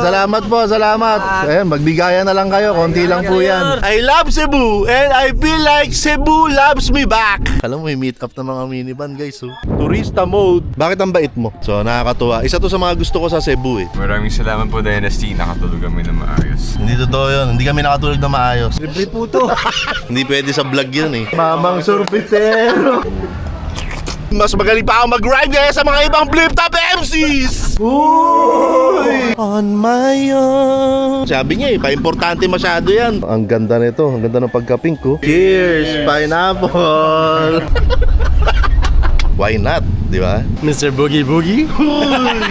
salamat po, salamat. Ayan, magbigayan na lang kayo, konti lang po yan. I love Cebu and I feel like Cebu loves me back. Alam mo, may meet up na mga minivan guys. Oh. Turista mode. Bakit ang bait mo? So, nakakatuwa. Isa to sa mga gusto ko sa Cebu eh. Maraming salamat po, Dynasty. Nakatulog kami na maayos. Hindi totoo yun. Hindi kami nakatulog na maayos. Libre po to. Hindi pwede sa vlog yun eh. Mamang surpitero. Mas magaling pa ako mag-rhyme kaya sa mga ibang flip top MCs. Uy! On my own. Sabi niya eh, pa-importante masyado yan. Ang ganda nito, ang ganda ng pagka-pink ko. Cheers, pineapple. Why not, di ba? Mr. Boogie Boogie.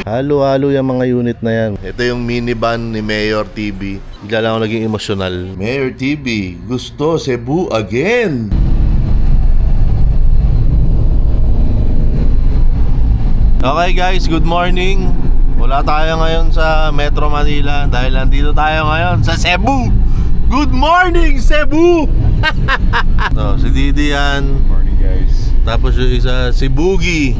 Halo-halo yung mga unit na yan. Ito yung minivan ni Mayor TV. Bigla lang ako naging emosyonal. Mayor TV, gusto Cebu again. Okay guys, good morning. Wala tayo ngayon sa Metro Manila dahil nandito tayo ngayon sa Cebu. Good morning, Cebu! So, si Didi yan. Morning, guys. Tapos yung isa, si Boogie.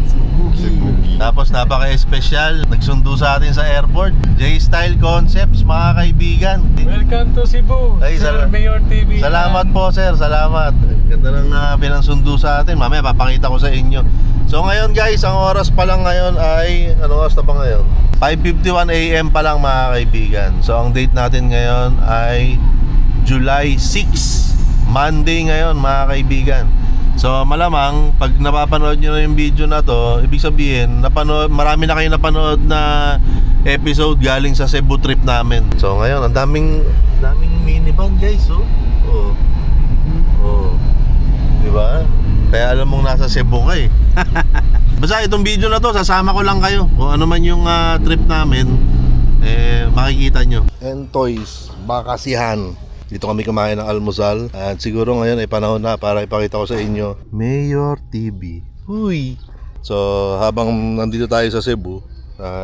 Tapos napaka-espesyal, nagsundo sa atin sa airport. J-Style Concepts, mga kaibigan. Welcome to Cebu, Ay, Sir Mayor TV. Salamat po sir, salamat. Ganda ng pinansundo sa atin. Mamaya papakita ko sa inyo. So ngayon guys, ang oras pa lang ngayon ay, ano oras na ba ngayon? 5:51 AM pa lang mga kaibigan. So ang date natin ngayon ay July 6, Monday ngayon mga kaibigan. So malamang pag napapanood nyo na yung video na to, ibig sabihin marami na kayo napanood na episode galing sa Cebu trip namin. So ngayon ang daming minivan guys. Oh. Di ba? Kaya alam mong nasa Cebu ka eh. Basta itong video na to, sasama ko lang kayo. Kung ano man yung trip namin, makikita nyo. And toys, bakasihan. Dito kami kumain ng almusal. At siguro ngayon ay panahon na para ipakita ko sa inyo Mayor TV. Uy! So habang nandito tayo sa Cebu,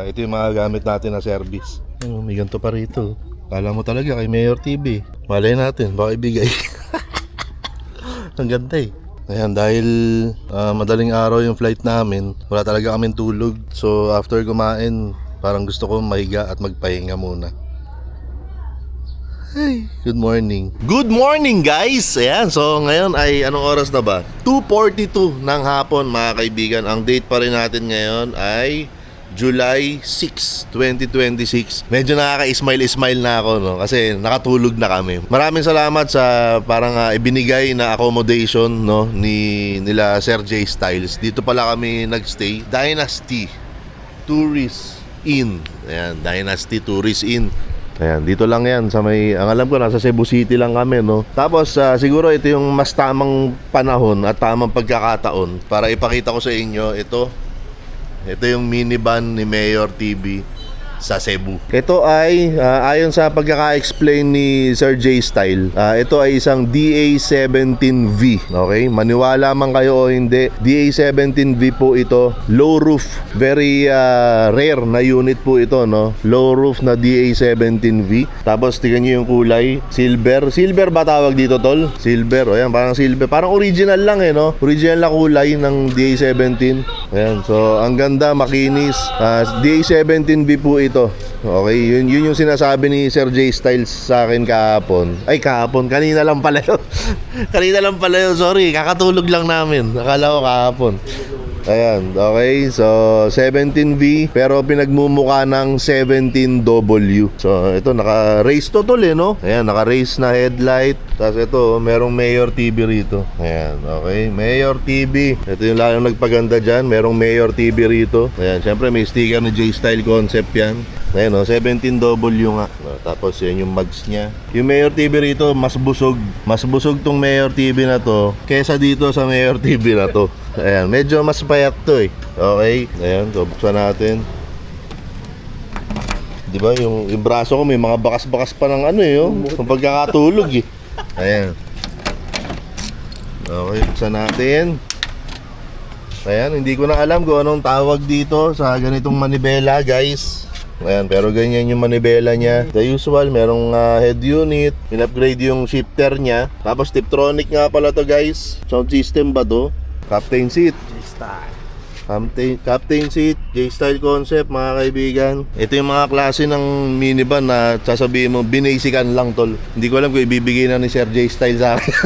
ito yung mga gamit natin na service. May ganito pa rito. Kala mo talaga kay Mayor TV. Malay natin, baka ibigay. Ang ganda eh. Ayan, dahil madaling araw yung flight namin, wala talaga kaming tulog. So after kumain, parang gusto ko mahiga at magpahinga muna. Hey, good morning. Good morning guys! Ayan, so ngayon ay anong oras na ba? 2:42 ng hapon mga kaibigan. Ang date pa rin natin ngayon ay July 6, 2026. Medyo nakaka-smile na ako, no? Kasi nakatulog na kami. Maraming salamat sa parang ibinigay na accommodation, no? Nila Sir J Styles. Dito pala kami nagstay. Dynasty Tourist Inn. Ayan, Dynasty Tourist Inn. Ayan, dito lang yan sa may, ang alam ko nasa Cebu City lang kami, no? Tapos siguro ito yung mas tamang panahon at tamang pagkakataon para ipakita ko sa inyo ito yung minivan ni Mayor TV sa Cebu. Ito ay ayon sa pagkaka-explain ni Sir J Style, ito ay isang DA17V. Okay? Maniwala man kayo o hindi, DA17V po ito. Low roof, very rare na unit po ito, no? Low roof na DA17V. Tapos tingnan niyo yung kulay, silver. Silver ba tawag dito, tol? Silver. O yan, parang silver. Parang original lang eh, no? Original na kulay ng DA17. Ayan, so ang ganda, makinis. DA17V po ito. Okay, yun yung sinasabi ni Sir J Styles sa akin kahapon. Ay, kahapon, kanina lang pala yun. Kanina lang pala yun, sorry, kakatulog lang namin. Akala ko kahapon. Ayan, okay, so 17V pero pinagmumukha ng 17W. So ito, naka-race to tol eh, no? Ayan, naka-race na headlight. Tapos ito, merong Mayor TV rito. Ayan, okay, Mayor TV. Ito yung lalong nagpaganda dyan, merong Mayor TV rito. Ayan, syempre may sticker ni J-Style Concept yan. Ayan o, 17W nga. Tapos yan yung mugs niya. Yung Mayor TV rito, mas busog. Mas busog tong Mayor TV na to kesa dito sa Mayor TV na to. Ayan, medyo mas payat to eh. Okay, ayan, so buksan natin. Diba, yung braso ko may mga bakas-bakas pa ng ano eh, yung pagkakatulog eh. Ayan. Okay, buksan natin. Ayan, hindi ko na alam kung anong tawag dito sa ganitong manibela guys. Ayan, pero ganyan yung manibela niya. The usual, merong head unit. In-upgrade yung shifter niya. Tapos Tiptronic nga pala to guys. Sound system ba to? Captain seat. J-Style. Captain seat, J-Style concept mga kaibigan. Ito yung mga klase ng minivan na sasabihin mo, binasican lang tol. Hindi ko alam kung ibibigay na ni Sir J-Style sa akin.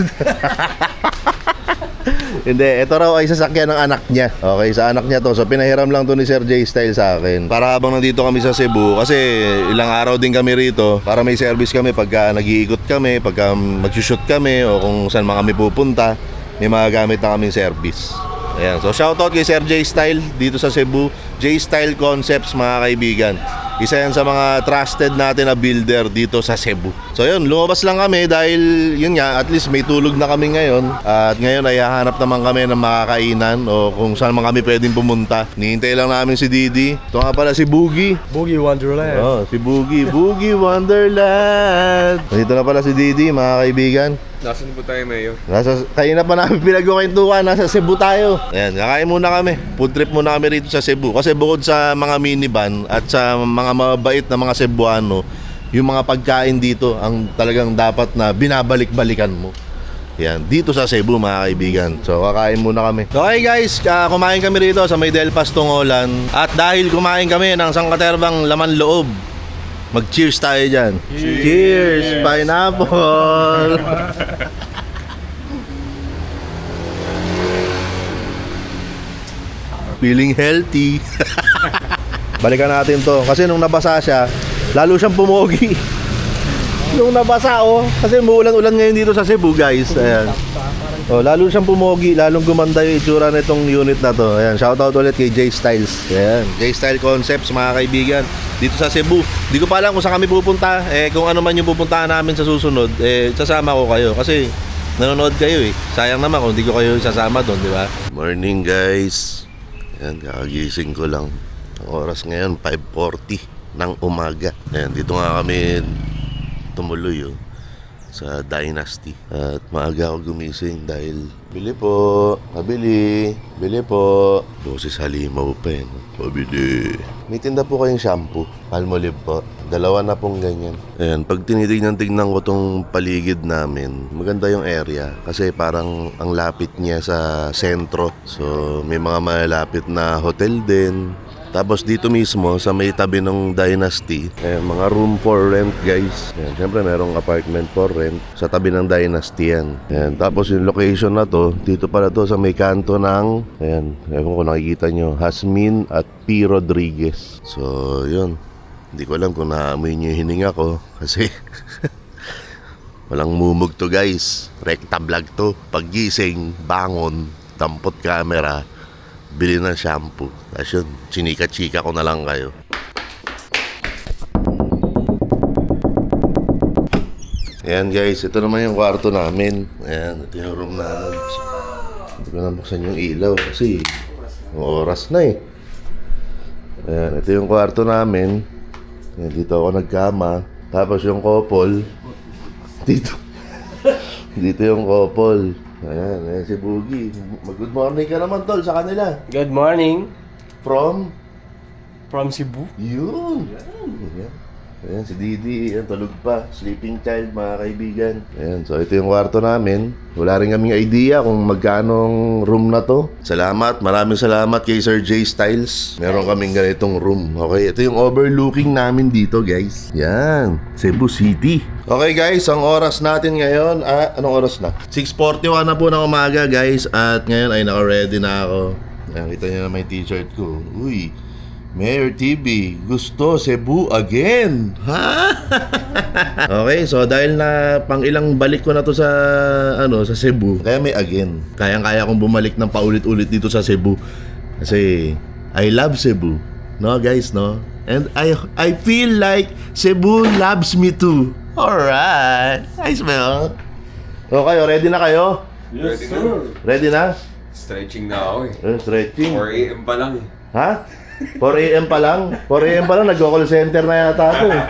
Hindi, ito raw ay sasakyan ng anak niya. Okay, sa anak niya to. So pinahiram lang to ni Sir J-Style sa akin. Para habang nandito kami sa Cebu, kasi ilang araw din kami rito, para may service kami pagka nag-iikot kami, pagka mag-shoot kami, o kung saan man kami pupunta, may magagamit na kaming service. Ayan. So shoutout kay Sir J-Style dito sa Cebu. J-Style Concepts mga kaibigan. Isa yan sa mga trusted natin na builder dito sa Cebu. So yun, lumabas lang kami dahil yun nga, at least may tulog na kami ngayon. At ngayon ay hahanap naman kami ng makakainan o kung saan man kami pwedeng pumunta. Nihintay lang namin si Didi. Ito nga pala si Boogie. Boogie Wonderland. Oh, si Boogie. Boogie Wonderland. Dito na pala si Didi mga kaibigan. Nasaan po tayo, Mayor? Kanina pa namin pinagkukwentuhan, nasa Cebu tayo. Ayan, kakain muna kami. Food trip muna kami rito sa Cebu. Kasi bukod sa mga minivan at sa mga mabait na mga Cebuano, yung mga pagkain dito ang talagang dapat na binabalik-balikan mo. Yan, dito sa Cebu mga kaibigan. So kakain muna kami. Okay guys, kumain kami rito sa May Del Paz, Tungolan. At dahil kumain kami ng sangkaterbang laman loob, mag-cheers tayo dyan. Cheers! Pineapple! Feeling healthy. Balikan natin to. Kasi nung nabasa siya, lalo siyang pumogi. Nung nabasa kasi umuulan-ulan ngayon dito sa Cebu guys. Ayan. Oh, lalo siyang pumogi, lalong gumanda yung itsura nitong unit na to. Ayan, shoutout ulit kay J Styles. Ayan, J Style Concepts mga kaibigan dito sa Cebu. Di ko pa alam kung saan kami pupunta. Kung ano man yung pupuntahan namin sa susunod, sasama ko kayo kasi nanonood kayo eh. Sayang naman kung hindi ko kayo sasama doon, di ba? Morning guys. Ayan, kakagising ko lang. Ang oras ngayon 5:40 ng umaga. Ayan, dito nga kami tumuloy sa Dynasty. At maaga ako gumising dahil bili po, pabili, bili po. Boses halimaw pa eh. Pabili. May tinda po kayong shampoo, Palmolive po. 2 na pong ganyan. Ayan, pag tinitignan-tignan ko tong paligid namin, maganda yung area kasi parang ang lapit niya sa sentro. So may mga malalapit na hotel din. Tapos dito mismo sa may tabi ng Dynasty, mga room for rent guys. Ayan, syempre merong apartment for rent sa tabi ng Dynasty yan. Ayan, tapos yung location na to, dito pala to sa may kanto ng, ayan, ewan ko nakikita nyo, Hasmin at P. Rodriguez. So yun, hindi ko alam kung naamoy nyo yung hininga ko kasi walang mumug to guys. Rekta vlog to. Paggising, bangon, dampot camera, bili ng shampoo. Tapos yun, chinika-chika ko na lang kayo. Ayan guys, ito naman yung kwarto namin. Ayan, ito yung room namin. Hindi ko na buksan yung ilaw kasi oras na eh. Ayan, ito yung kwarto namin. Ayan, dito ako nagkama. Tapos yung couple, dito. Dito yung couple. Ayan, ayan si Boogie. Good morning ka naman tol sa kanila. Good morning From? from Cebu. Yun. Ayan. Ayan si Didi. Ayan, tulog pa. Sleeping child mga kaibigan. Ayan, so ito yung kwarto namin. Wala rin kaming idea kung magkanong room na to. Salamat. Maraming salamat kay Sir J Styles. Meron kaming ganitong room. Okay, ito yung overlooking namin dito guys. Yan. Cebu City. Okay guys, ang oras natin ngayon, anong oras na? 6:41 na po ng umaga guys. At ngayon ay naka-ready na ako. Ayan, kita nyo na may t-shirt ko. Uy, Mayor TV, gusto Cebu again. Ha? Okay, so dahil na pang ilang balik ko na to sa sa Cebu, kaya may again. Kayang-kaya kong bumalik ng paulit-ulit dito sa Cebu. Kasi I love Cebu. No guys, no? And I feel like Cebu loves me too. Alright. I smell. Okay, ready na kayo? Yes, sir. Ready na? Stretching na ako eh. Stretching. 4 a.m. pa lang eh. Ha? 4 a.m. pa lang? 4 a.m. pa lang, nag-call center na yata ako eh.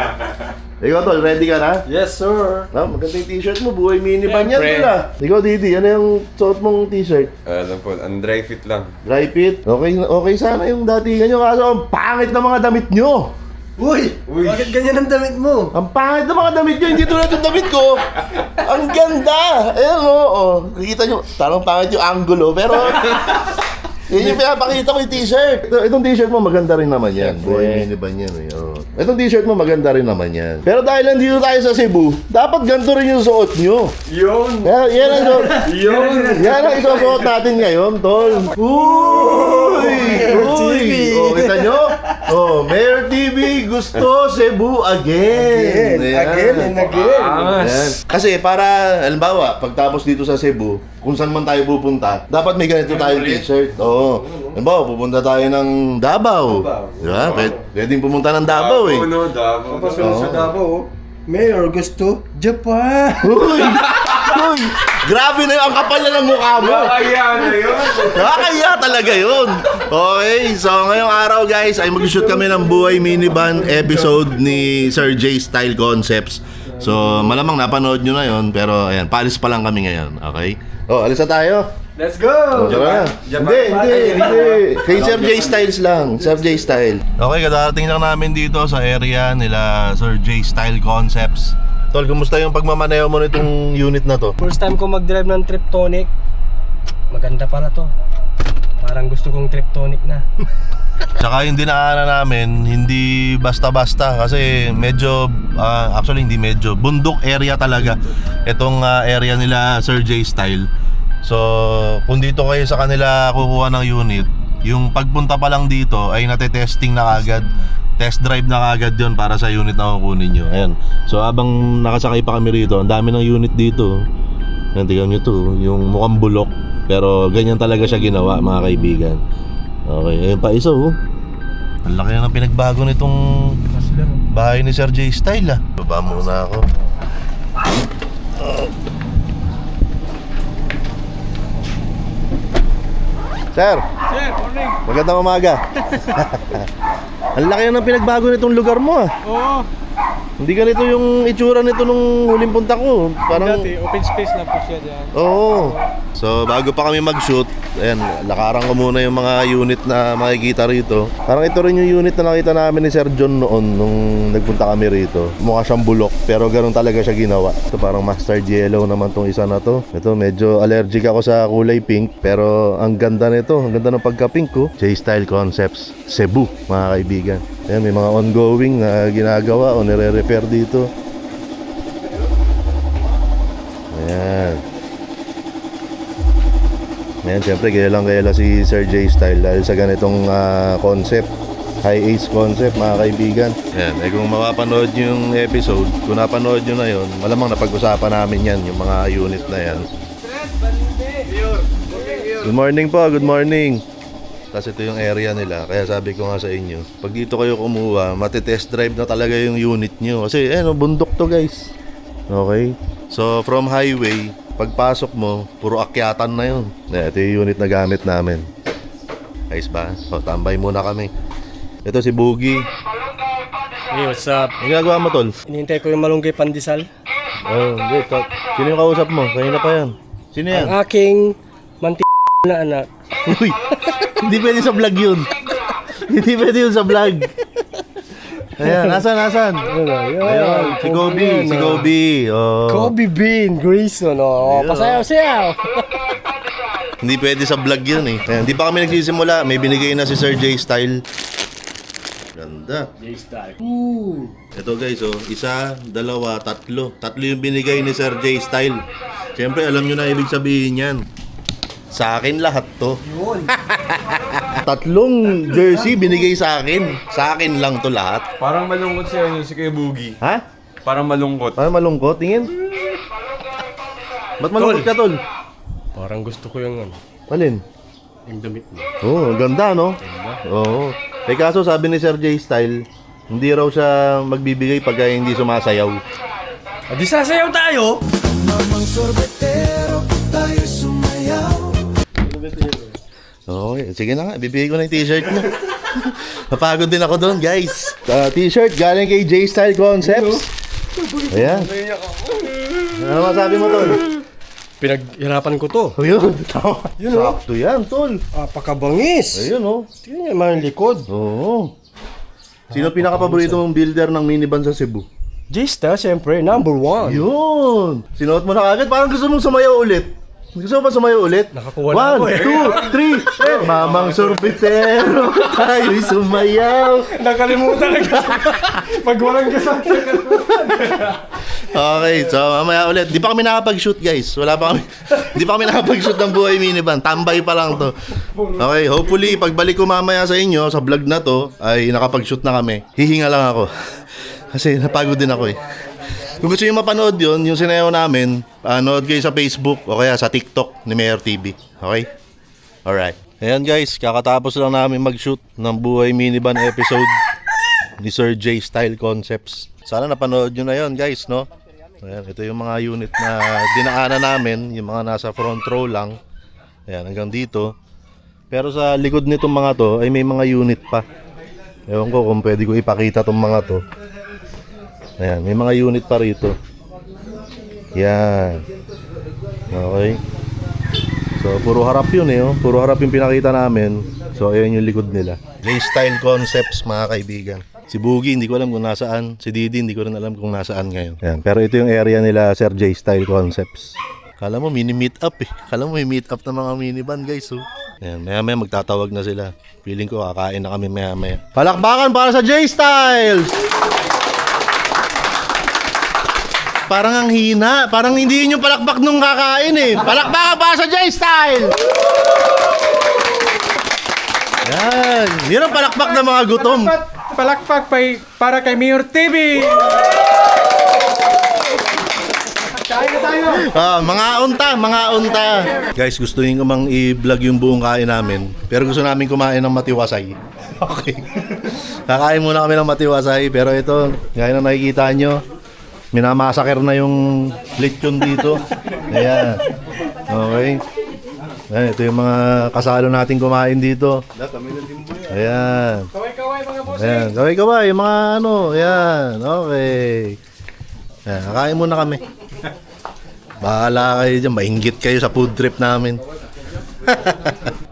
Ikaw tol, ready ka na? Yes, sir. Maganda yung t-shirt mo, buhay minivan yan Siyempre. tol ah. Ikaw Didi, ano yung suot mong t-shirt? Alam po, ang dry fit lang. Dry fit? Okay sana yung datingan nyo, kaso ang pangit na mga damit nyo. Uy! Bakit ganyan ang damit mo? Ang pangit na mga damit nyo, hindi tulad yung damit ko. Ang ganda! Ayan o, Nakikita nyo, parang pangit yung angulo, pero Yun yung pinapakita ko yung t-shirt. Itong t-shirt mo maganda rin naman yan. Boy, minivan yan eh. Oh. Itong t-shirt mo maganda rin naman yan. Pero dahil nandito tayo sa Cebu, dapat ganito rin yung suot nyo. Yun! Yan ang suot. Yun! Yan ang isusuot natin ngayon, tol. Uy! Oh, kita nyo? Oh, Mayor TV gusto Cebu again. Again and again. Ayan. Kasi para, halimbawa, pagtapos dito sa Cebu, kung saan man tayo pupunta, dapat may ganito tayong t-shirt. Oo. Halimbawa, pupunta tayo ng Davao. Diba? Pwedeng pumunta ng Davao eh. No, Davao. Pasunod sa Davao, Mayor gusto Japan. Uy! Uy! Grabe na yun. Ang kapal na ng mukha mo. Kaya na yun! Kaya talaga yun. Okay, so ngayong araw guys ay mag-shoot kami ng Buhay Minivan episode ni Sir J Style Concepts. So malamang napanood nyo na yun, pero ayan, paalis pa lang kami ngayon. Okay? Oh, alis na tayo. Let's go! Tara na. Hindi. Kay Sir J Styles lang. Sir J Style. Okay, kadarating lang namin dito sa area nila Sir J Style Concepts. Tol, kumusta yung pagmamaneho mo nitong unit na to? First time ko mag-drive ng Triptonic. Maganda pala to. Parang gusto kong Triptonic na. Tsaka yung dinaanan namin, hindi basta-basta kasi medyo, actually hindi medyo, bundok area talaga itong area nila Sir J Style. So, kung dito kayo sa kanila kukuha ng unit, yung pagpunta pa lang dito ay natetesting na kagad. Test drive na kagad yun para sa unit na kukunin nyo. Ayan. So, habang nakasakay pa kami rito, ang dami ng unit dito. Ayan, tignan nyo to, yung mukhang bulok. Pero ganyan talaga siya ginawa, mga kaibigan. Okay, ayun pa isa oh. Ang laki na ng pinagbago nitong bahay ni Sir J Style ah. Baba muna ako. Sir! Sir, morning. Magandang umaga. Ang laki na ng pinagbago nitong lugar mo ah. Oo. Hindi ganito yung itsura nito nung huling punta ko. Parang Dati, open space na po siya dyan. oo. So bago pa kami mag-shoot, ayan, lakaran ko muna yung mga unit na makikita rito. Parang ito rin yung unit na nakita namin ni Sir John noon nung nagpunta kami rito. Mukha siyang bulok, pero ganun talaga siya ginawa. Ito parang mustard yellow naman tong isa na to. Ito medyo allergic ako sa kulay pink, pero ang ganda nito, ang ganda ng pagka-pink ko. J-Style Concepts, Cebu, mga kaibigan. Ayan, may mga ongoing na ginagawa o nire-repair dito. Ayan. Ayan, syempre gaya lang si Sir J Style dahil sa ganitong concept, high ace concept, mga kaibigan. Ayan, kung mapapanood nyo yung episode, kung napanood nyo na yun, malamang napag-usapan namin yan, yung mga unit na yan. Good morning po, good morning. Tapos ito yung area nila, kaya sabi ko nga sa inyo, pag dito kayo kumuha, matitest drive na talaga yung unit nyo. Kasi bundok to guys. Okay? So from highway, pagpasok mo, puro akyatan na yun. Ito yung unit na gamit namin. Guys ba? O, tambay muna kami. Ito si Boogie. Hey, what's up? Ang ginagawa mo, tol? Inihintay ko yung malunggay pandesal. Oh, hindi. Sino yung kausap mo? Kanina pa yan. Sino yan? Ang aking na anak. Uy, hindi pwede sa vlog yun. Hindi pwede yun sa vlog. Ayan, nasan? Ayan, si Kobe. Oh. Kobe Bean Grayson. Oh, Ayun, pasayaw-sayaw. Hindi pwede sa vlog yun eh. Ayan, di pa kami nagsisimula. May binigay na si Sir J Style. Ganda. Ito guys, oh, isa, dalawa, tatlo. Tatlo yung binigay ni Sir J Style. Siyempre, alam nyo na ibig sabihin yan. Sa akin lahat to. Tatlong jersey binigay sa akin. Sa akin lang to lahat. Parang malungkot si Kuya Boogie. Ha? Parang malungkot. Parang malungkot, tingin. Ba't malungkot ka, tol? Parang gusto ko yung Alin? yung damit mo. Oo, ganda, no? Oo. Eh kaso sabi ni Sir J Style, hindi raw siya magbibigay pagka hindi sumasayaw. Di sasayaw tayo! Okay, sige na nga, bibigay ko na yung t-shirt mo. Napagod din ako doon, guys. T-shirt galing kay J Style Concepts. Ayan. Ano masabi mo, tol? Pinaghirapan ko to. Ayun, tama. Yun, oh. Sakto yan, tol. Apakabangis. Ayun, oh. Tingnan niyo naman yung likod. Oo. Sino pinaka-paborito mong builder ng minivan sa Cebu? J-Star, siyempre, number 1. Yun. Sinuot mo na kagad, parang gusto mong sumayaw ulit. Gusto mo ba sumayo ulit? Nakakuha na ako eh. 1, 2, 3. Mamang sorbetero, tayo'y sumayaw. Nakalimutan na kasi. Pag walang kasama. Okay, so mamaya ulit. Di pa kami nakapag-shoot, guys. Wala pa kami. Di pa kami nakapag-shoot ng Buhay Minivan. Tambay pa lang to. Okay, hopefully pagbalik ko mamaya sa inyo sa vlog na to ay nakapag-shoot na kami. Hihinga lang ako. Kasi napagod din ako eh. Kung gusto nyo mapanood yun, yung sinayaw namin, nood kayo sa Facebook o kaya sa TikTok ni Mayor TV. Okay? Alright. Ayan guys, kakatapos lang namin mag-shoot ng Buhay Minivan episode ni Sir J Style Concepts. Sana napanood nyo na yun guys, no? Ayan, ito yung mga unit na dinaanan namin, yung mga nasa front row lang. Ayan, hanggang dito. Pero sa likod nitong mga to ay may mga unit pa. Ewan ko kung pwede ko ipakita tong mga to. Ayan, may mga unit pa rito. Yan. Okay. So, puro harap yun eh. Oh. Puro harap yung pinakita namin. So, ayan yung likod nila. J-Style Concepts, mga kaibigan. Si Boogie, hindi ko alam kung nasaan. Si Didi, hindi ko rin alam kung nasaan ngayon. Ayan, pero ito yung area nila, Sir J-Style Concepts. Kala mo, mini-meet up eh. Kala mo, may meet up ng mga minivan, guys. Oh. Ayan, maya-maya magtatawag na sila. Feeling ko, kakain na kami maya-maya. Palakbakan para sa J-Styles! Parang ang hina. Parang hindi yun yung palakpak nung kakain eh. Palakpakan para sa J-Style! Yan. Yun ang palakpak ng mga gutom. Palakpak para kay Mayor TV. Kain na tayo. Mga unta. Guys, gusto nyo mang i-vlog yung buong kain namin. Pero gusto namin kumain ng matiwasay. Okay. Kakain muna kami ng matiwasay. Pero ito, gaya na nakikita nyo, minamasaker na yung lechon dito. Ayan. Okay. Ayan, ito yung mga kasalo natin kumain dito. Ayan. Kaway-kaway mga boss. Ayan. Kaway-kaway. Yung mga ano. Ayan. Okay. Ayan. Kakain muna kami. Bahala kayo dyan. Mainggit kayo sa food trip namin.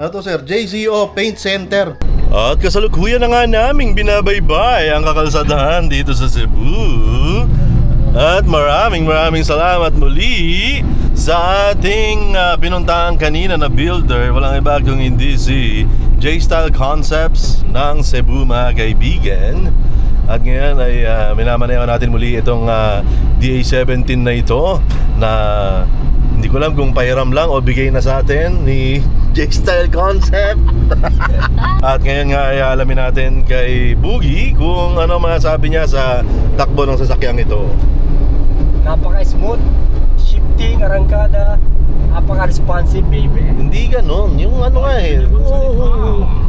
Ano to sir? JCO Paint Center. At kasalukuyan na nga naming binabaybay ang kakalsadahan dito sa Cebu. At maraming salamat muli sa ating pinuntahan kanina na builder. Walang iba kung hindi si J-Style Concepts ng Cebu, mga kaibigan. At ngayon ay minamaneho natin muli itong DA17 na ito na hindi ko alam kung pahiram lang o bigay na sa atin ni J-Style Concept. At ngayon nga ay alamin natin kay Boogie kung ano masasabi niya sa takbo ng sasakyang ito. Napaka-smooth. Shifting, arangkada. Napaka-responsive, baby. Hindi ganon, yung ano nga eh.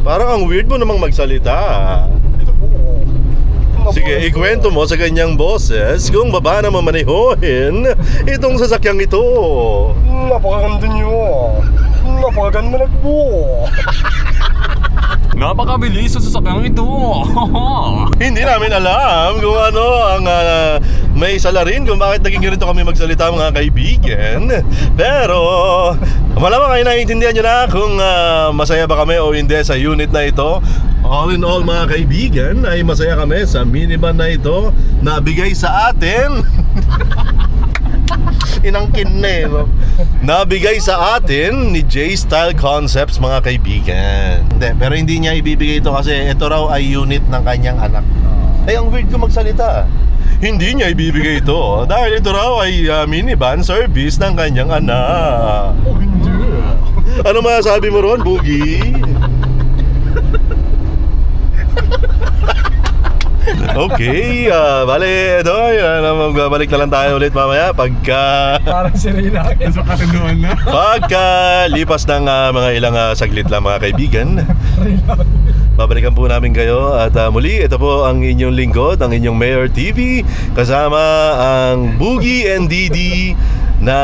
Parang ang weird mo namang magsalita. Ito po. Sige, ikwento mo sa kanyang boses kung baba na mamanihohin itong sasakyang ito. Napakaganda nyo. Napakaganda nagbo. Napakabilis sa sasakyang ito. Hindi namin alam kung ano ang may salarin kung bakit naging ganito kami magsalita, mga kaibigan. Pero malamang ay naiintindihan nyo na kung masaya ba kami o hindi sa unit na ito. All in all, mga kaibigan, ay masaya kami sa minivan na ito na bigay sa atin. Inangkin na eh, no? Nabigay sa atin ni J-Style Concepts, mga kaibigan. Pero hindi niya ibibigay ito kasi ito raw ay unit ng kanyang anak. Ay, ang weird ko magsalita. Hindi niya ibibigay ito dahil ito raw ay minivan service ng kanyang anak. Oh, hindi. Ano masasabi mo ron, Boogie? Okay, bale, ito, magbabalik na lang tayo ulit mamaya pagka Parang si Rina. Sa katunduan na. pagka lipas ng mga ilang saglit lang, mga kaibigan. Babalikan po namin kayo at muli, ito po ang inyong lingkod, ang inyong Mayor TV, kasama ang Boogie and Didi na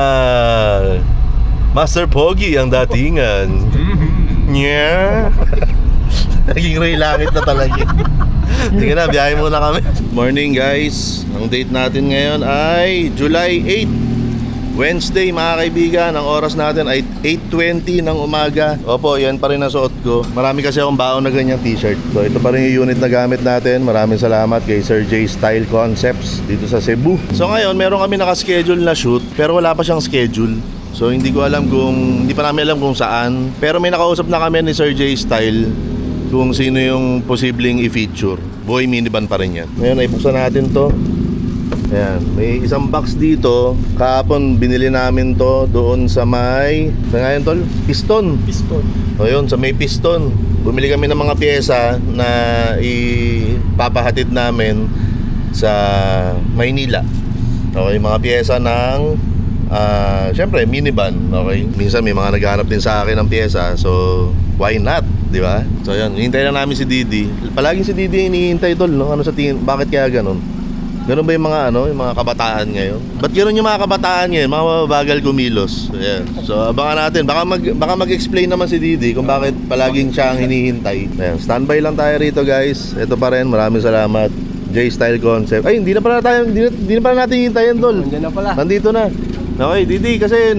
Master Pogi ang datingan. Yeah. Naging Ray Langit na talaga. Sige na, biyahe muna kami. Morning guys. Ang date natin ngayon ay July 8, Wednesday, mga kaibigan. Ang oras natin ay 8:20 ng umaga. Opo, yan pa rin ang suot ko. Marami kasi akong baon na ganyang t-shirt. So ito pa rin yung unit na gamit natin. Maraming salamat kay Sir J Style Concepts dito sa Cebu. So ngayon, meron kami nakaschedule na shoot pero wala pa siyang schedule. So hindi ko alam kung, hindi pa namin alam kung saan. Pero may nakausap na kami ni Sir J Style kung sino yung posibleng i-feature. Boy, minivan pa rin yan. Ngayon ay buksan natin to. Ayan, may isang box dito. Kahapon binili namin to doon sa may, saan nga yun tol? Piston. Piston. O yun, sa may piston. Bumili kami ng mga pyesa na ipapahatid namin sa Maynila. Okay, mga pyesa ng syempre minivan. Okay, minsan may mga naghahanap din sa akin ng pyesa. So, why not? Di ba? So yun, hinihintay lang namin si Didi. Palaging si Didi hinihintay tol, no? Ano sa tingin, bakit kaya ganun? Ganun ba yung mga yung mga kabataan ngayon? Ba't ganun yung mga kabataan ngayon? Mga mababagal kumilos. Ayan. So abangan natin. Baka mag-explain naman si Didi kung bakit palaging siya ang hinihintay. Ayan. Standby lang tayo rito guys. Ito pa rin. Maraming salamat. J-Style Concept. Ay, hindi na pala natin hintayin tol. Nandiyan na pala. Nandito na. Okay, Didi, kasi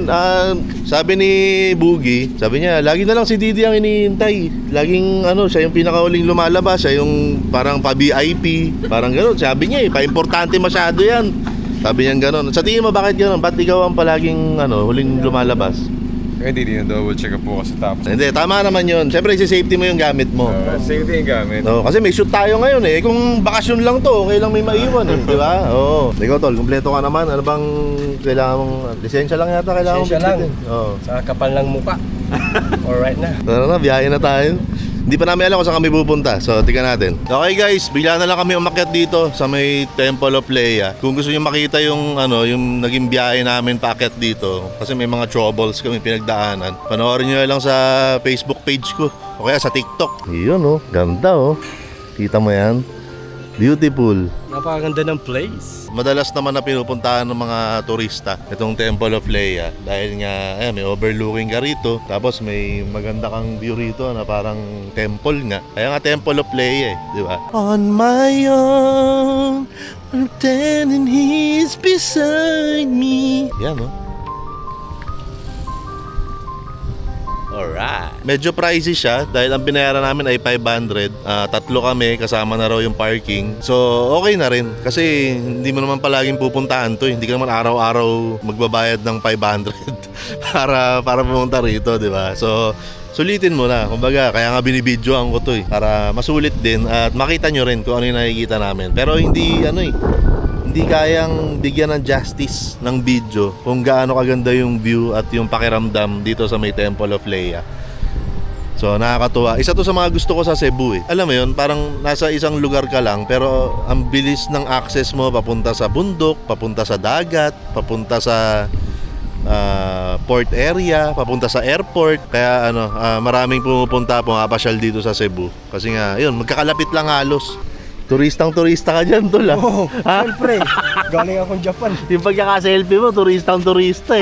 sabi ni Boogie, sabi niya, lagi na lang si Didi ang hinihintay. Laging siya yung pinakauling lumalabas, siya yung parang pa-VIP, parang gano'n. Sabi niya pa-importante masyado yan. Sabi niya gano'n. Sa tingin mo bakit gano'n? Ba't ikaw ang palaging huling lumalabas? Hindi na double check po kasi tapos. Hindi, tama naman yun. Siyempre, si-safety mo yung gamit mo. Safety yung gamit. No, kasi may shoot tayo ngayon eh. Kung bakasyon lang to, okay lang may maiwan eh, di ba? Oo. Ikaw tol, kumpleto ka naman. Ano bang kailangan mong lisensya lang yata kailangan mong Lisensya lang. bitbitin? Oo. Sa kapal ng muka. Alright na. Tara na, biyahe na tayo. Hindi pa namin alam kung saan kami pupunta. So, tingnan natin. Okay guys, bigla na lang kami umakyat dito sa may Temple of Leia. Kung gusto niyo makita yung yung naging biyahe namin paakyat dito, kasi may mga troubles kami pinagdaanan. Panoorin niyo lang sa Facebook page ko o kaya sa TikTok. Yun ganda Kita mo yan? Beautiful. Napakaganda ng place. Madalas naman na pinupuntahan ng mga turista itong Temple of Leia dahil nga may overlooking ka rito, tapos may maganda kang view rito na parang temple nga. Kaya nga Temple of Leia di ba? On my own, pretending he's beside me. Yan Alright. Medyo pricey siya dahil ang binayaran namin ay 500. Tatlo kami, kasama na raw yung parking. So, okay na rin. Kasi hindi mo naman palaging pupuntahan to. Hindi ka naman araw-araw magbabayad ng 500 para pumunta rito, di ba? So, sulitin mo na. Kumbaga, kaya nga binibidyoan ko to para masulit din at makita nyo rin kung ano yung nakikita namin. Pero hindi hindi kayang bigyan ng justice ng video kung gaano kaganda yung view at yung pakiramdam dito sa may Temple of Leia. So nakakatuwa. Isa to sa mga gusto ko sa Cebu Alam mo yun, parang nasa isang lugar ka lang pero ang bilis ng access mo papunta sa bundok, papunta sa dagat, papunta sa port area, papunta sa airport. Kaya maraming pumapasyal dito sa Cebu. Kasi nga, yun, magkakalapit lang halos. Turistang-turista ka dyan, tol Oo, siyempre. Galing akong Japan. Yung pagkaka-selfie mo, turistang-turista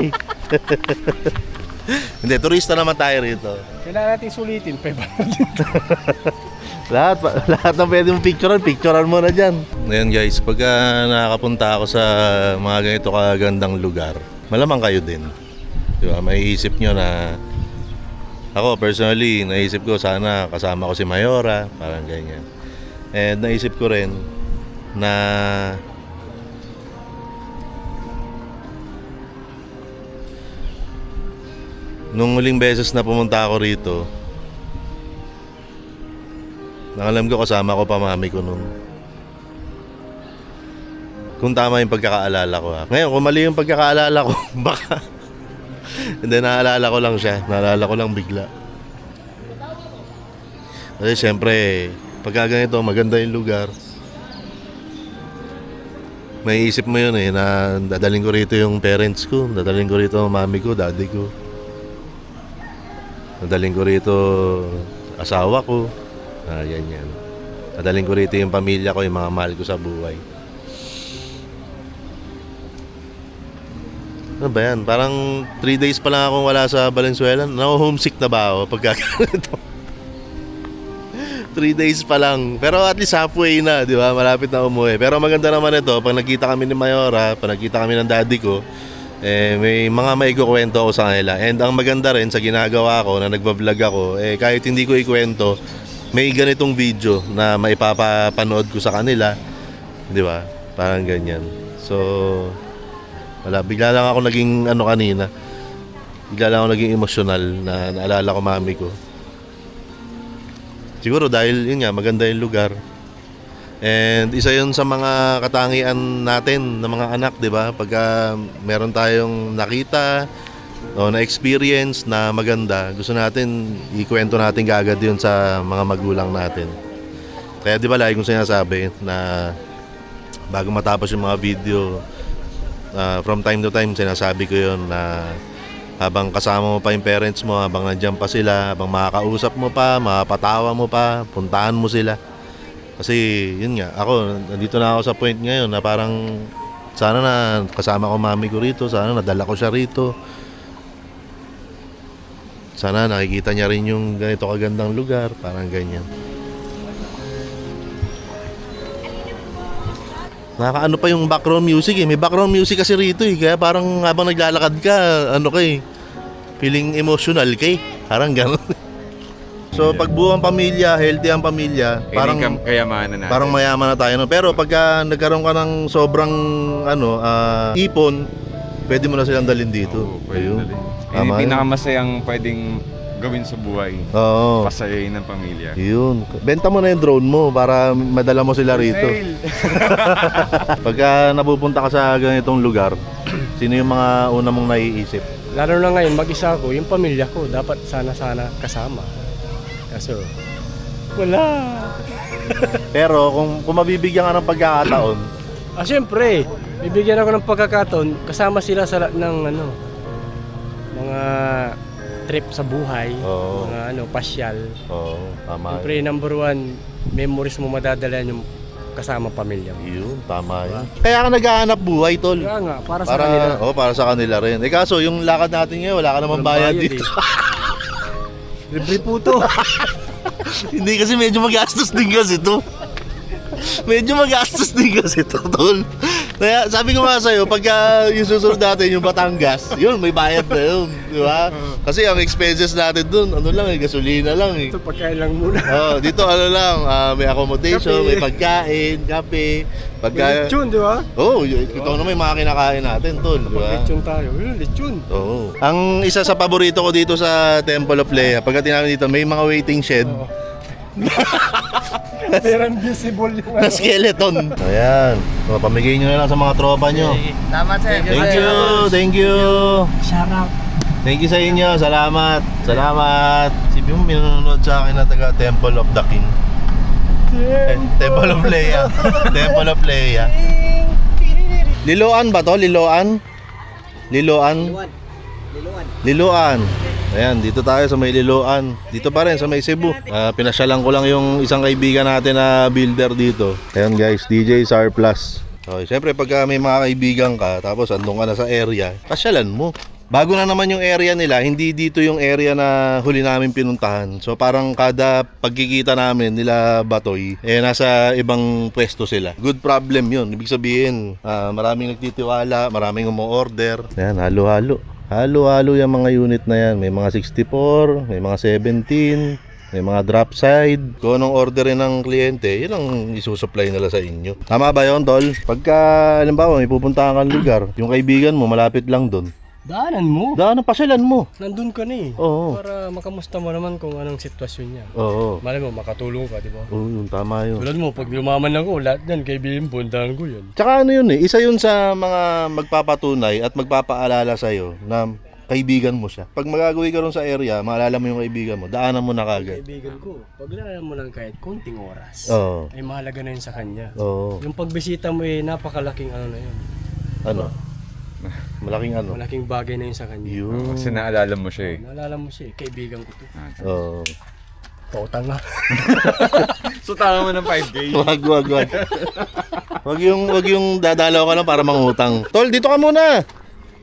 Hindi, turista naman tayo rito. Kailangan natin sulitin. 500. Lahat ng pwede mong picturean mo na dyan. Ngayon guys, pagka nakakapunta ako sa mga ganito kagandang lugar, malamang kayo din. Diba, maiisip nyo na ako personally, naisip ko sana kasama ko si Mayora, parang ganyan. And naisip ko rin na nung huling beses na pumunta ako rito, alam ko kasama ko pa mami ko nun. Kung tama yung pagkakaalala ko Ngayon, kung mali yung pagkakaalala ko, baka hindi, naalala ko lang siya. Naalala ko lang bigla. Kasi syempre pagka ganito, maganda yung lugar. May isip mo yun na dadaling ko rito yung parents ko, dadaling ko rito mami ko, daddy ko. Dadaling ko rito asawa ko. Ganyan. Dadaling ko rito yung pamilya ko, yung mga mahal ko sa buhay. Ano ba yan? Parang 3 days pa lang akong wala sa Valenzuela. Homesick na ba ako pagka ganito? 3 days pa lang. Pero at least halfway na, di ba? Malapit na umuwi. Pero maganda naman ito, pag nagkita kami ni Mayora, pag nagkita kami ng daddy ko, may mga maikukwento ako sa kanila. And ang maganda rin sa ginagawa ko, na nagbablog ako, kahit hindi ko ikwento, may ganitong video na maipapanood ko sa kanila. Di ba? Parang ganyan. So, bigla lang ako naging kanina. bigla lang ako naging emosyonal na naalala ko mami ko. Siguro dahil yun nga, maganda yung lugar. And isa yun sa mga katangian natin ng mga anak, di ba? Pagka meron tayong nakita o na-experience na maganda, gusto natin, ikwento natin kaagad yun sa mga magulang natin. Kaya di ba lagi kong sinasabi na bago matapos yung mga video, from time to time sinasabi ko yun na habang kasama mo pa yung parents mo, habang nandiyan pa sila, habang makakausap mo pa, makapatawa mo pa, puntahan mo sila. Kasi yun nga, ako nandito na ako sa point ngayon na parang sana na kasama ko mami ko rito, sana nadala ko siya rito. Sana nakikita niya rin yung ganito kagandang lugar, parang ganyan. Nakakaano pa yung background music eh. May background music kasi rito eh. Kaya parang habang naglalakad ka, ano ka eh, feeling emotional ka eh. Parang gano'n. So pag buo ang pamilya, healthy ang pamilya, parang kayamanan natin. parang mayaman na tayo. No? Pero pagka nagkaroon ka ng sobrang ipon, pwede mo na silang dalhin dito. Oo, pwede Ayun. na din. Tama Yung yun. pinakamasayang pwedeng gawin sa buhay. Oo. Pasayain ng pamilya. Yun. Benta mo na yung drone mo para madala mo sila rito. Pagka napupunta ka sa ganitong lugar, sino yung mga una mong naiisip? Lalo na ngayon, mag-isa ako, yung pamilya ko, dapat sana kasama. Kaso, wala. Pero kung mabibigyan ka ng pagkakataon, Siyempre, bibigyan ako ng pagkakataon, kasama sila sa ng mga trip sa buhay, Oo. mga pasyal. oo, tama. Siyempre, number one, memories mo madadala yung kasama pamilya mo. Yun, tama yun. Kaya ka naghahanap buhay, tol. Kaya nga, para sa kanila. Para sa kanila rin. Eh kaso, yung lakad natin ngayon, wala ka naman bayad dito. Libre po to. Hindi kasi medyo magastos din kasi to. Medyo magastos din kasi to, tol. Kaya sabi ko nga sa'yo, pagka yung susunod natin yung Batangas, yun, may bayad na yun. Di ba? Kasi ang expenses natin dun, ano lang eh, gasolina lang eh. Ito, pagkain lang muna. Dito ano lang, may accommodation, Kape. may pagkain, kape. May lechon, di ba? Ito naman yung mga kinakain natin, tol. Di ba? Lechon tayo. Yun, lechon. Oo. Ang isa sa paborito ko dito sa Temple of Lea, pagdating namin dito, may mga waiting shed Pero visible yung na skeleton. Ayan. So, pamigay nyo na lang sa mga tropa nyo. Tama, sir. Thank you. Shout out. Thank you sa inyo. Salamat. Sabi mo, may nanonood sa akin na taga Temple of the King. Temple of Lea. Temple of Lea. Liloan ba to? Liloan. Ayan, dito tayo sa may Liloan. Dito pa rin sa may Cebu. Pinasyalan ko lang yung isang kaibigan natin na builder dito. Ayan guys, DJ SAR Plus. Okay, syempre pagka may mga kaibigan ka, tapos andun ka na sa area, pasyalan mo. Bago na naman yung area nila, hindi dito yung area na huli namin pinuntahan. So parang kada pagkikita namin nila Batoy, nasa ibang pwesto sila. Good problem yun. Ibig sabihin, maraming nagtitiwala, maraming umu-order. Ayan, halo-halo. Halo-halo yung mga unit na yan. May mga 64, may mga 17, may mga drop side. Kung anong orderin ng kliyente, yun ang isusupply nila sa inyo. Tama ba yun, tol? Pagka, halimbawa, may pupuntahan kang lugar, yung kaibigan mo malapit lang doon, Daanan mo. pasyalan mo. Nandun ka na eh. Oo. Para makamusta mo naman kung anong sitwasyon niya. Oo. Malay mo, makatulong ka, di ba? Oo, yun, tama yun. Tulad mo, pag lumaman ako, lahat yan, kaibigan, puntahan ko yun. Tsaka ano yun eh, isa yun sa mga magpapatunay at magpapaalala sa'yo na kaibigan mo siya. Pag magagawin ka ron sa area, maalala mo yung kaibigan mo, daanan mo na kagad. Kaibigan ko, pag nalaman mo lang kahit konting oras, Oo. ay mahalaga na yun sa kanya. Oo. Yung pagbisita mo napakalaking ano na yun. Ano? Malaking ano? Malaking bagay na yun sa kanya. Yun. Kasi naalala mo siya eh. Naalala mo siya, kaibigan ko to. Oo. Totang nga. So tama mo ng 5K. Wag. Wag yung dadalaw ka lang para mangutang. Tol, dito ka muna.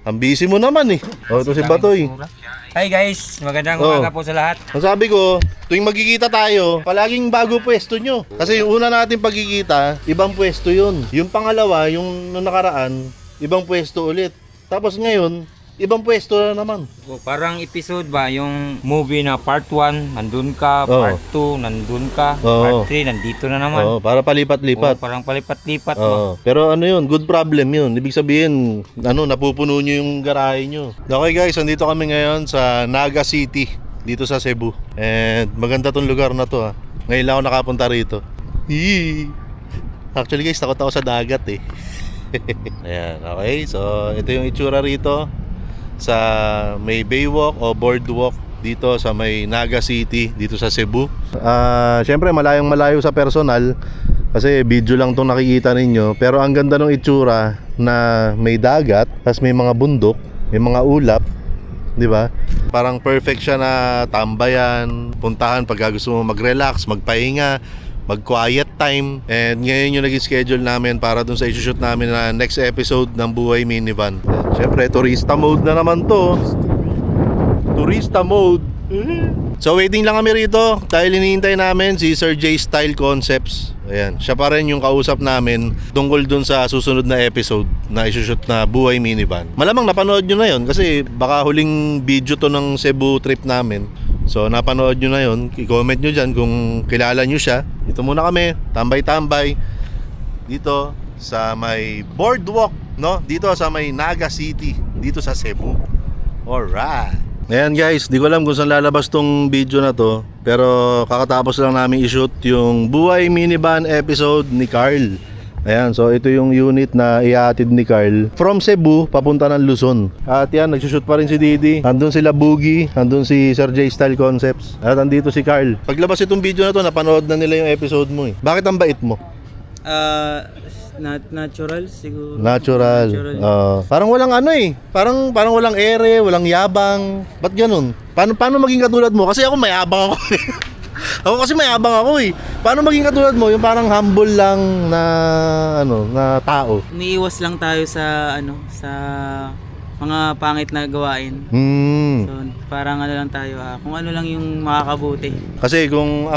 Ang busy mo naman eh. Ito si Batoy. Hi guys, magandang Oh. umaga po sa lahat. Ang sabi ko, tuwing magkikita tayo, palaging bago pwesto nyo. Kasi yung una natin pagkikita, ibang pwesto yun. Yung pangalawa, yung nung nakaraan, ibang pwesto ulit. Tapos ngayon, ibang pwesto na naman. O, parang episode ba, yung movie na part 1, nandun ka, Oo. part 2, nandun ka, Oo. part 3, nandito na naman. Oo, para palipat-lipat. O, parang palipat-lipat ba? Oo. Pero ano yun, good problem yun. Ibig sabihin, napupuno nyo yung garahe nyo. Okay guys, andito kami ngayon sa Naga City, dito sa Cebu. And maganda tong lugar na to ha. Ngayon lang ako nakapunta rito. Yee! Actually guys, takot ako sa dagat eh. Ayan, okay. So, ito yung itsura rito sa may baywalk o boardwalk dito sa may Naga City, dito sa Cebu. Syempre, malayo sa personal kasi video lang itong nakikita ninyo. Pero ang ganda ng itsura na may dagat, tapos may mga bundok, may mga ulap, di ba? Parang perfect siya na tambayan, puntahan pag gusto mo mag-relax, magpahinga, mag-quiet time. And ngayon yung naging schedule namin para dun sa i-shoot namin na next episode ng Buhay Minivan. Siyempre, turista mode na naman to. Turista mode. So waiting lang kami rito dahil hinihintay namin si Sir J Style Concepts. Ayan, siya pa rin yung kausap namin tungkol dun sa susunod na episode na i-shoot na Buhay Minivan. Malamang napanood nyo na yun kasi baka huling video to ng Cebu trip namin. So napanood nyo na yun, i-comment nyo dyan kung kilala nyo siya. Dito muna kami, tambay-tambay dito sa may boardwalk, no? Dito sa may Naga City, dito sa Cebu. Alright. Ayan guys, di ko alam kung saan lalabas tong video na to, pero kakatapos lang namin i-shoot yung Buhay Minivan episode ni Carl. Ayan, so ito yung unit na ihahatid ni Carl from Cebu papunta ng Luzon. At yan, nagsushoot pa rin si Didi. Andun sila Boogie, andun si Sir J Style Concepts. At andito si Carl. Paglabas itong video na to, napanood na nila yung episode mo eh. Bakit ang bait mo? Natural siguro. Natural. Parang walang ano eh. Parang walang ere, walang yabang. Ba't ganun? Paano maging katulad mo? Kasi ako mayabang ako eh. Ako kasi mayabang ako eh. Paano maging katulad mo? Yung parang humble lang na na tao. Umiiwas lang tayo sa sa mga pangit na gawain. So parang lang tayo kung ano lang yung makakabuti. Kasi kung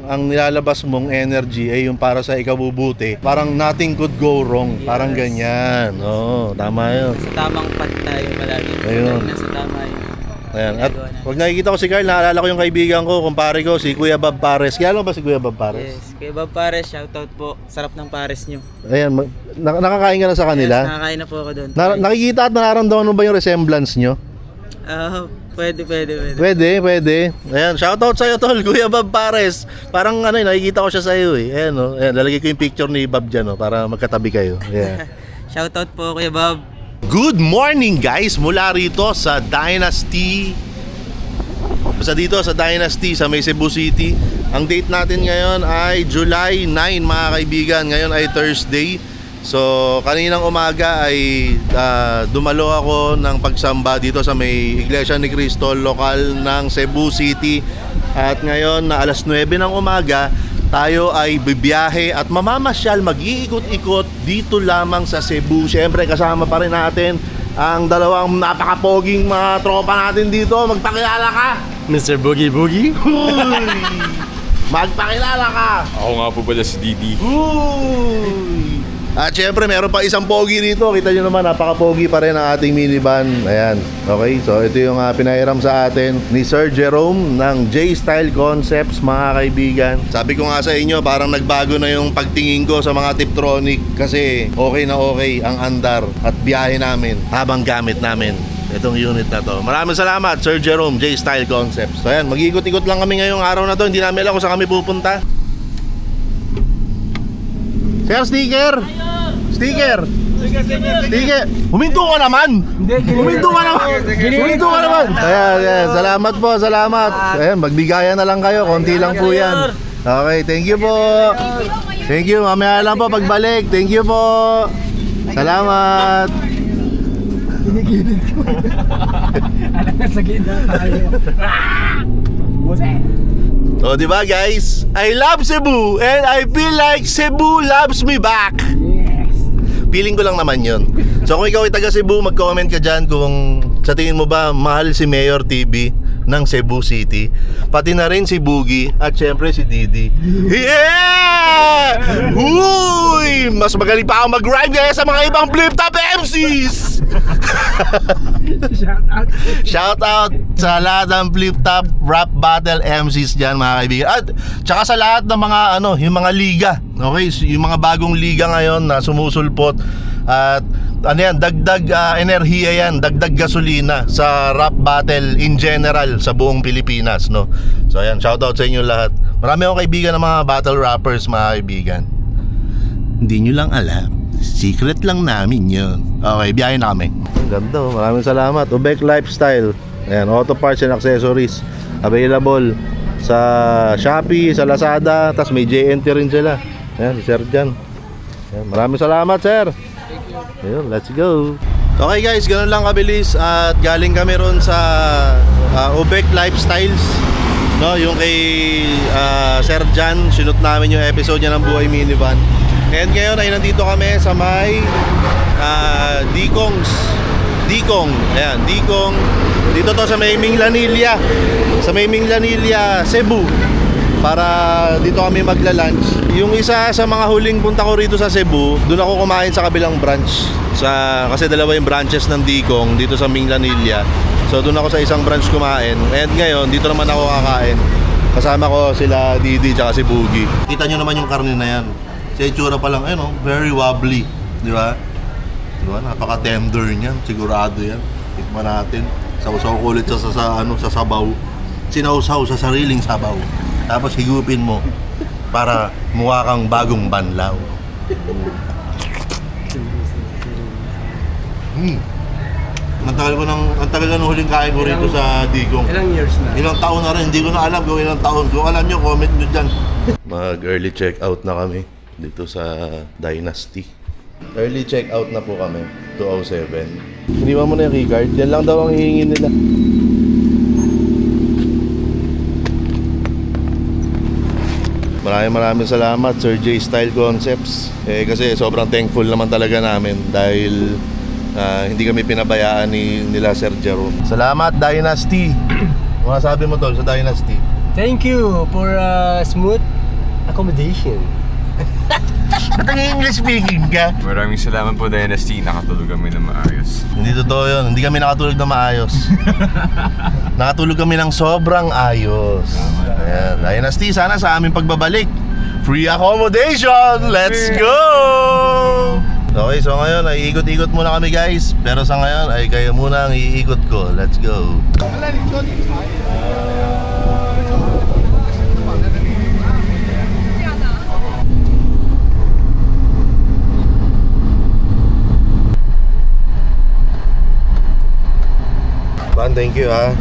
ang nilalabas mong energy ay yung para sa ikabubuti, parang nothing could go wrong. Yes. Parang ganyan. Oo, tama yun. Sa tamang path tayo palagi. Ayun. Nasa tama yun. Ayan. At pag nakikita ko si Carl, naalala ko yung kaibigan ko, kumpare ko, si Kuya Bob Pares. Kaya alam ba si Kuya Bob Pares? Yes. Kuya Bob Pares, shoutout po. Sarap ng pares nyo. Ayan, nakakain ka na sa kanila? Yes, nakakain na po ako doon. Nakikita at nararamdaman mo ba yung resemblance nyo? Pwede. Pwede. Ayan, shoutout sa'yo tol, Kuya Bob Pares. Parang nakikita ko siya sa'yo eh. Ayan, no? Ayan, lalagay ko yung picture ni Bob dyan, no? Para magkatabi kayo. Ayan. Shoutout po Kuya Bob. Good morning guys, mula rito sa Dynasty. Basta dito sa Dynasty sa may Cebu City. Ang date natin ngayon ay July 9 mga kaibigan. Ngayon ay Thursday. So kaninang umaga ay dumalo ako ng pagsamba dito sa may Iglesia ni Cristo lokal ng Cebu City. At ngayon na alas 9 ng umaga, tayo ay bibiyahe at mamamasyal, mag-iikot-ikot dito lamang sa Cebu. Siyempre kasama pa rin natin ang dalawang napakapoging mga tropa natin dito. Magpakilala ka! Mr. Boogie Boogie? Huy! Magpakilala ka! Ako nga po pala si Didi. Huy! At syempre meron pa isang pogi dito. Kita nyo naman, napaka-pogi pa rin ang ating minivan. Ayan, okay. So ito yung pinahiram sa atin ni Sir Jerome ng J Style Concepts mga kaibigan. Sabi ko nga sa inyo, parang nagbago na yung pagtingin ko sa mga Tiptronic. Kasi okay na okay ang andar at biyahe namin habang gamit namin itong unit na to. Maraming salamat Sir Jerome, J Style Concepts. So ayan, mag-ikot-ikot lang kami ngayong araw na to. Hindi namin alam kung saan kami pupunta. Sir, sticker! Sticker! Sticker! Huminto ka naman! Huminto ka naman! Huminto ka naman! Ayan. Salamat po, salamat. Ayan, magbigayan na lang kayo. Konti lang po yan. Okay, thank you po. Thank you. Mamaya lang po pagbalik. Thank you po. Salamat. Kinikilig ko. Alam na sa gitna tayo. O, di ba guys? I love Cebu and I feel like Cebu loves me back. Yes. Feeling ko lang naman yun. So kung ikaw ay taga Cebu, mag-comment ka dyan kung sa tingin mo ba mahal si Mayor TV ng Cebu City. Pati na rin si Boogie at syempre si Didi. Yeah! Huy! Mas magaling pa ako mag-rhyme kaya sa mga ibang Flip Top MCs! Shout out sa lahat ng Flip Top Rap Battle MCs dyan mga kaibigan. At tsaka sa lahat ng mga yung mga liga. Okay, yung mga bagong liga ngayon na sumusulpot. At dagdag enerhiya yan, dagdag gasolina sa rap battle in general sa buong Pilipinas, no? So ayan, shout out sa inyo lahat. Marami akong kaibigan ng mga battle rappers, mga kaibigan. Hindi nyo lang alam, secret lang namin yun. Okay, biyahe na kami. Ang ganda, maraming salamat. Ubek Lifestyle. Ayan, auto parts and accessories available sa Shopee, sa Lazada, tas may JNT rin sila. Ayan, si Sir Jan. Ayan, maraming salamat, Sir. Ayun, let's go. Okay guys, ganun lang kabilis. At galing kami ron sa Ubek Lifestyles, no? Yung kay Sir Jan. Sinut namin yung episode niya ng Buhay Minivan. And ngayon ay nandito kami sa may Dikong. Ayan, Dikong. Dito to sa may Minglanilla. Sa may Minglanilla, Cebu. Para dito kami magla-lunch. Yung isa sa mga huling punta ko rito sa Cebu, doon ako kumain sa kabilang branch. Kasi dalawa yung branches ng Dikong dito sa Minglanilla. So doon ako sa isang branch kumain. And ngayon, dito naman ako kakain. Kasama ko sila Didi tsaka si Boogie. Kita nyo naman yung karne na yan. Sa itsura pa lang, very wobbly. Di ba? Di ba? Napaka-tender niyan. Sigurado yan. Tikman natin. Sausaw ko ulit sa sabaw. Sinausaw sa sariling sabaw. Tapos higupin mo para mukha kang bagong banlaw. Ang tagal na huling kain ko rito sa Digong. Ilang years na? Ilang taon na rin, hindi ko na alam kung ilang taon. Kung alam nyo, comment nyo dyan. Mag-early check out na kami dito sa Dynasty. Early check out na po kami, 2:07. Iniwan mo na yung keycard, yan lang daw ang hihingin nila. Maraming salamat Sir J Style Concepts. Kasi sobrang thankful naman talaga namin dahil hindi kami pinabayaan nila Sir Jerome. Salamat Dynasty. Mga sabi mo tol sa Dynasty. Thank you for smooth accommodation. Ba't ang English speaking ka? Maraming salamat po Dynasty, nakatulog kami ng maayos. Hindi totoo yun, hindi kami nakatulog na maayos. Nakatulog kami ng sobrang ayos. Ayan, Dynasty, sana sa aming pagbabalik, free accommodation! Let's go! Okay, so ngayon ay ikot-ikot muna kami guys. Pero sa ngayon ay kayo muna ang iikot ko. Let's go! Thank you ha.